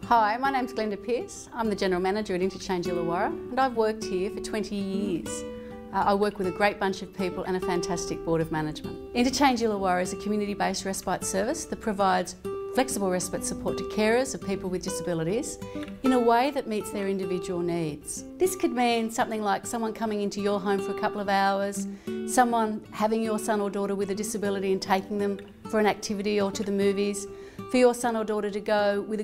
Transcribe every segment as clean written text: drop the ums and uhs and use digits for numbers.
Hi, my name's Glenda Pearce. I'm the General Manager at Interchange Illawarra and I've worked here for 20 years. I work with a great bunch of people and a fantastic board of management. Interchange Illawarra is a community-based respite service that provides flexible respite support to carers of people with disabilities in a way that meets their individual needs. This could mean something like someone coming into your home for a couple of hours, someone having your son or daughter with a disability and taking them for an activity or to the movies, for your son or daughter to go with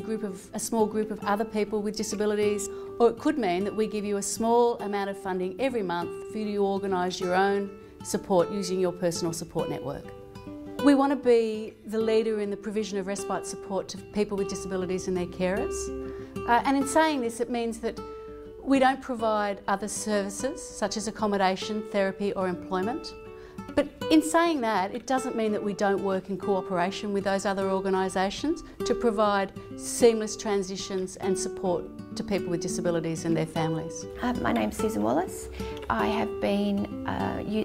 a small group of other people with disabilities, or it could mean that we give you a small amount of funding every month for you to organise your own support using your personal support network. We want to be the leader in the provision of respite support to people with disabilities and their carers. And in saying this, it means that we don't provide other services such as accommodation, therapy or employment. But in saying that, it doesn't mean that we don't work in cooperation with those other organisations to provide seamless transitions and support to people with disabilities and their families. My name's Susan Wallace. I have been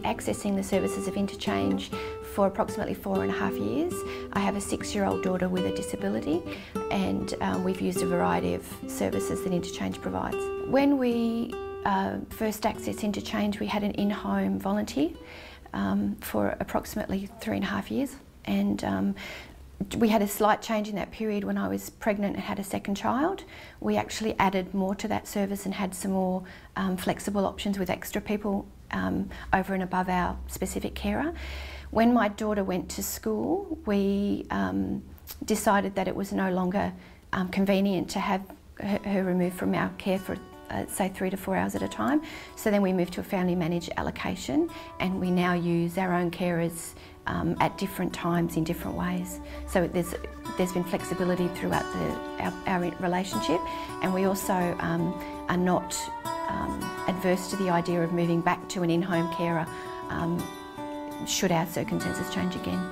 accessing the services of Interchange for approximately 4.5 years. I have a 6-year-old daughter with a disability and we've used a variety of services that Interchange provides. When we first accessed Interchange, we had an in-home volunteer for approximately 3.5 years, and we had a slight change in that period when I was pregnant and had a second child. We actually added more to that service and had some more flexible options with extra people over and above our specific carer. When my daughter went to school, we decided that it was no longer convenient to have her removed from our care for say 3 to 4 hours at a time. So then we moved to a family managed allocation, and we now use our own carers at different times in different ways. So there's been flexibility throughout our relationship, and we also are not adverse to the idea of moving back to an in-home carer should our circumstances change again.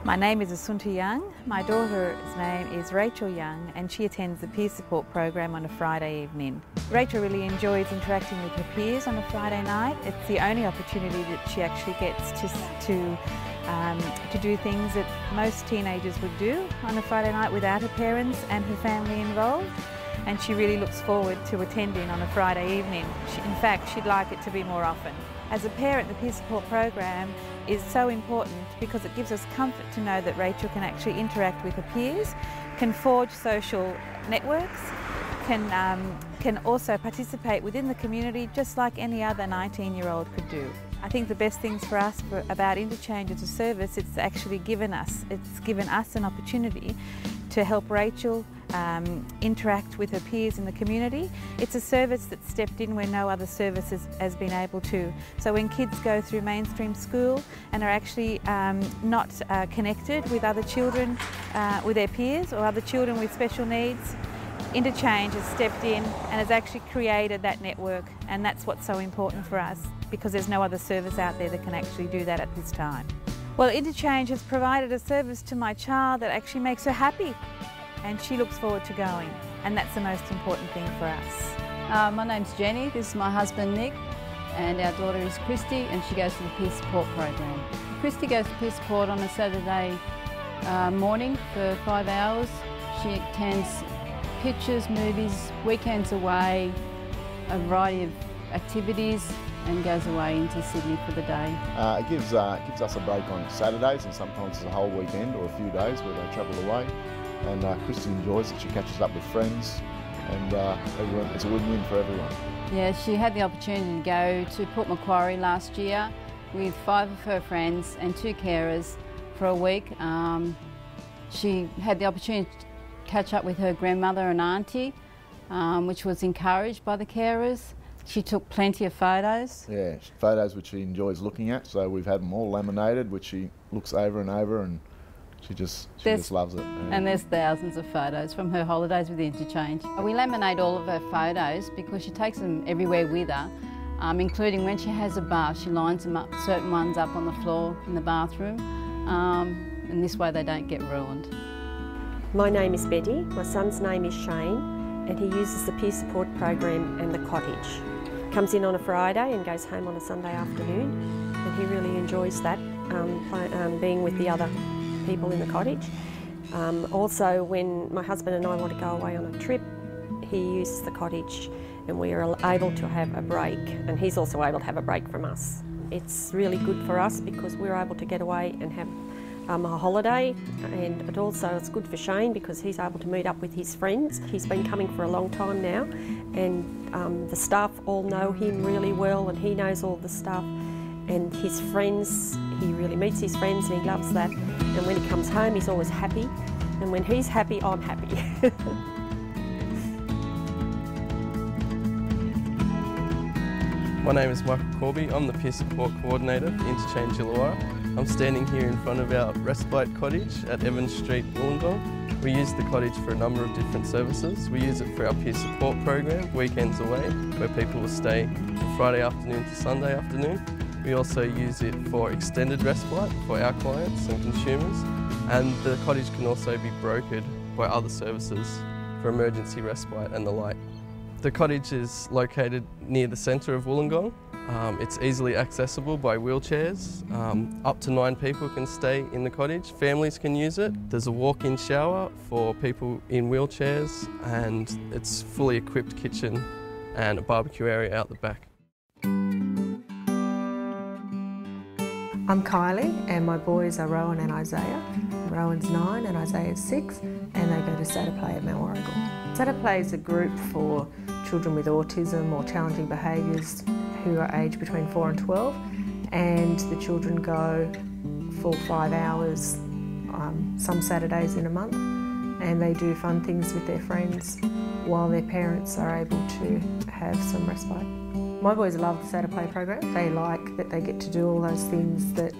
My name is Asunta Young. My daughter's name is Rachel Young and she attends the peer support program on a Friday evening. Rachel really enjoys interacting with her peers on a Friday night. It's the only opportunity that she actually gets to do things that most teenagers would do on a Friday night without her parents and her family involved. And she really looks forward to attending on a Friday evening. In fact, she'd like it to be more often. As a parent, the peer support program is so important because it gives us comfort to know that Rachel can actually interact with her peers, can forge social networks, can also participate within the community just like any other 19-year-old could do. I think the best things for us about Interchange as a service, it's actually given us an opportunity to help Rachel interact with her peers in the community. It's a service that's stepped in where no other service has been able to. So when kids go through mainstream school and are actually not connected with other children, with their peers or other children with special needs, Interchange has stepped in and has actually created that network, and that's what's so important for us because there's no other service out there that can actually do that at this time. Well, Interchange has provided a service to my child that actually makes her happy, and she looks forward to going, and that's the most important thing for us. My name's Jenny, this is my husband Nick, and our daughter is Christy, and she goes to the peer support program. Christy goes to peer support on a Saturday morning for 5 hours. She attends pictures, movies, weekends away, a variety of activities, and goes away into Sydney for the day. It gives us a break on Saturdays, and sometimes it's a whole weekend or a few days where they travel away. And Christy enjoys it. She catches up with friends, and it's a win-win for everyone. Yeah, she had the opportunity to go to Port Macquarie last year with 5 of her friends and 2 carers for a week. She had the opportunity to catch up with her grandmother and auntie, which was encouraged by the carers. She took plenty of photos. Yeah, photos which she enjoys looking at. So we've had them all laminated, which she looks over and over, and she just loves it. And there's thousands of photos from her holidays with Interchange. We laminate all of her photos because she takes them everywhere with her, including when she has a bath. She lines them up, certain ones up on the floor in the bathroom, and this way they don't get ruined. My name is Betty, my son's name is Shane, and he uses the peer support program and the cottage. Comes in on a Friday and goes home on a Sunday afternoon, and he really enjoys that, being with the other people in the cottage. Also, when my husband and I want to go away on a trip, he uses the cottage and we are able to have a break, and he's also able to have a break from us. It's really good for us because we're able to get away and have a holiday, and it's good for Shane because he's able to meet up with his friends. He's been coming for a long time now, and the staff all know him really well and he knows all the stuff, and his friends, he really meets his friends and he loves that, and when he comes home he's always happy, and when he's happy I'm happy. My name is Michael Corby. I'm the Peer Support Coordinator for Interchange Illawarra. I'm standing here in front of our respite cottage at Evans Street, Wollongong. We use the cottage for a number of different services. We use it for our peer support program, Weekends Away, where people will stay from Friday afternoon to Sunday afternoon. We also use it for extended respite for our clients and consumers, and the cottage can also be brokered by other services for emergency respite and the like. The cottage is located near the centre of Wollongong. It's easily accessible by wheelchairs. Up to 9 people can stay in the cottage. Families can use it. There's a walk-in shower for people in wheelchairs, and it's fully equipped kitchen and a barbecue area out the back. I'm Kylie and my boys are Rowan and Isaiah. Rowan's 9 and Isaiah's 6, and they go to Saturplay at Mount Warrigal. Saturplay is a group for children with autism or challenging behaviours who are aged between 4 and 12, and the children go for 5 hours some Saturdays in a month, and they do fun things with their friends while their parents are able to have some respite. My boys love the Saturplay program. They like that they get to do all those things that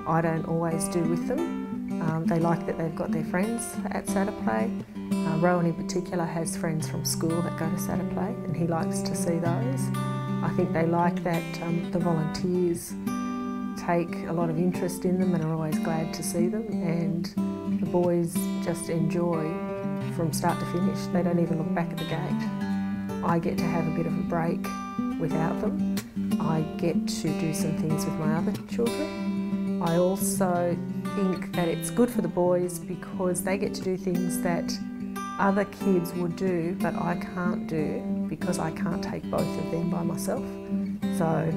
I don't always do with them. They like that they've got their friends at Saturplay. Rowan in particular has friends from school that go to Saturplay, and he likes to see those. I think they like that the volunteers take a lot of interest in them and are always glad to see them, and the boys just enjoy from start to finish. They don't even look back at the gate. I get to have a bit of a break without them. I get to do some things with my other children. I also think that it's good for the boys because they get to do things that other kids would do but I can't do because I can't take both of them by myself. So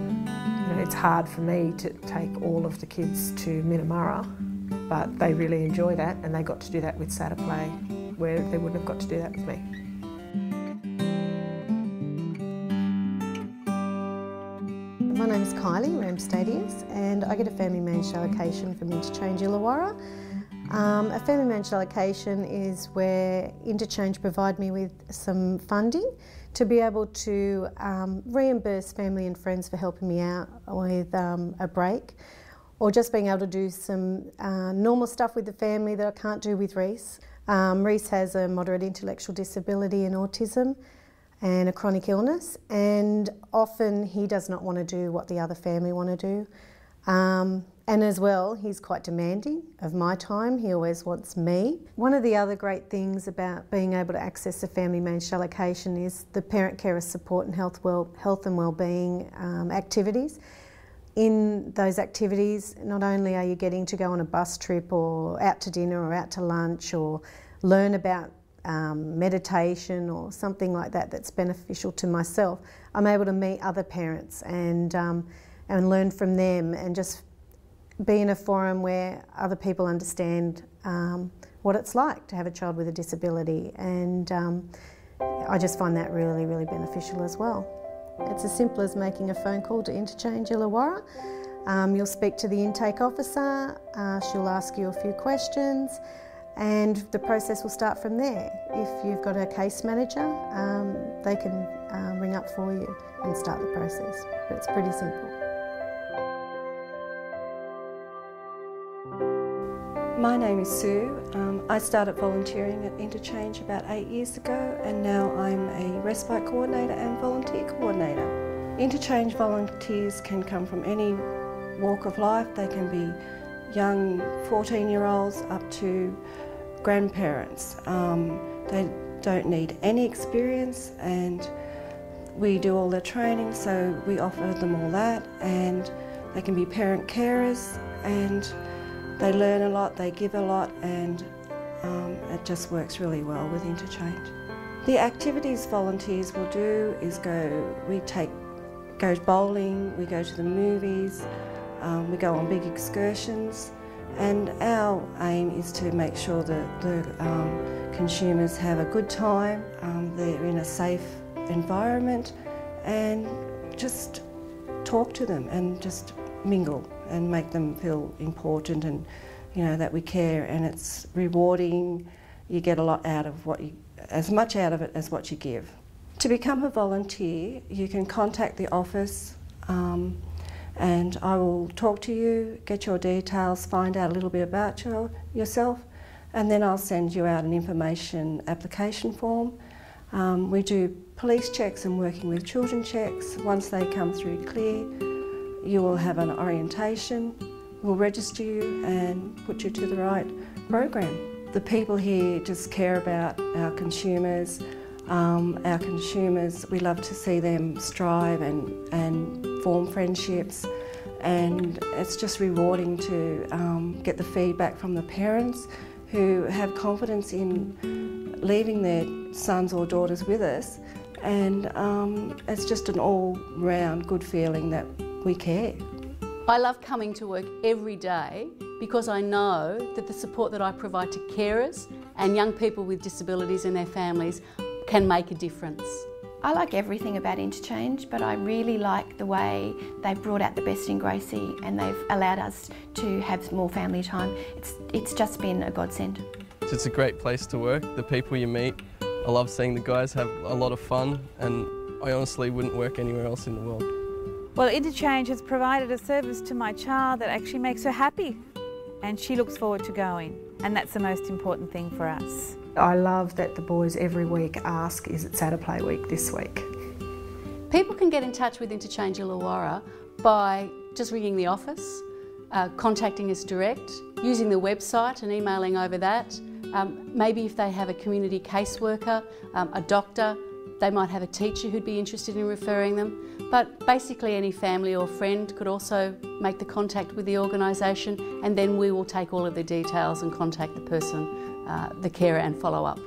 it's hard for me to take all of the kids to Minamurra, but they really enjoy that, and they got to do that with Saturplay where they wouldn't have got to do that with me. My name is Kylie Ramstadius, and I get a family managed allocation from Interchange Illawarra. A family managed allocation is where Interchange provide me with some funding to be able to reimburse family and friends for helping me out with a break, or just being able to do some normal stuff with the family that I can't do with Reese. Reese has a moderate intellectual disability and autism and a chronic illness, and often he does not want to do what the other family want to do. And as well, he's quite demanding of my time. He always wants me. One of the other great things about being able to access a family managed allocation is the parent carer support and health and wellbeing activities. In those activities, not only are you getting to go on a bus trip or out to dinner or out to lunch or learn about meditation or something like that that's beneficial to myself, I'm able to meet other parents and learn from them, and just be in a forum where other people understand what it's like to have a child with a disability, and I just find that really, really beneficial as well. It's as simple as making a phone call to Interchange Illawarra. You'll speak to the intake officer, she'll ask you a few questions, and the process will start from there. If you've got a case manager, they can ring up for you and start the process. But it's pretty simple. My name is Sue. I started volunteering at Interchange about 8 years ago, and now I'm a respite coordinator and volunteer coordinator. Interchange volunteers can come from any walk of life. They can be young 14-year-olds up to grandparents. They don't need any experience, and we do all their training, so we offer them all that, and they can be parent carers, and they learn a lot, they give a lot, and It just works really well with Interchange. The activities volunteers will do is go bowling, we go to the movies, we go on big excursions, and our aim is to make sure that the consumers have a good time, they're in a safe environment, and just talk to them and just mingle and make them feel important and that we care, and it's rewarding. You get a lot out of as much out of it as what you give. To become a volunteer, you can contact the office and I will talk to you, get your details, find out a little bit about yourself, and then I'll send you out an information application form. We do police checks and working with children checks. Once they come through clear, you will have an orientation. We'll register you and put you to the right program. The people here just care about our consumers. We love to see them strive and form friendships, and it's just rewarding to get the feedback from the parents who have confidence in leaving their sons or daughters with us, and it's just an all-round good feeling that we care. I love coming to work every day because I know that the support that I provide to carers and young people with disabilities and their families can make a difference. I like everything about Interchange, but I really like the way they've brought out the best in Gracie and they've allowed us to have more family time. It's just been a godsend. It's a great place to work, the people you meet. I love seeing the guys have a lot of fun, and I honestly wouldn't work anywhere else in the world. Well, Interchange has provided a service to my child that actually makes her happy, and she looks forward to going, and that's the most important thing for us. I love that the boys every week ask, is it Saturday week this week? People can get in touch with Interchange Illawarra by just ringing the office, contacting us direct, using the website and emailing over that. Maybe if they have a community caseworker, a doctor, they might have a teacher who'd be interested in referring them. But basically any family or friend could also make the contact with the organisation, and then we will take all of the details and contact the person, the carer, and follow up.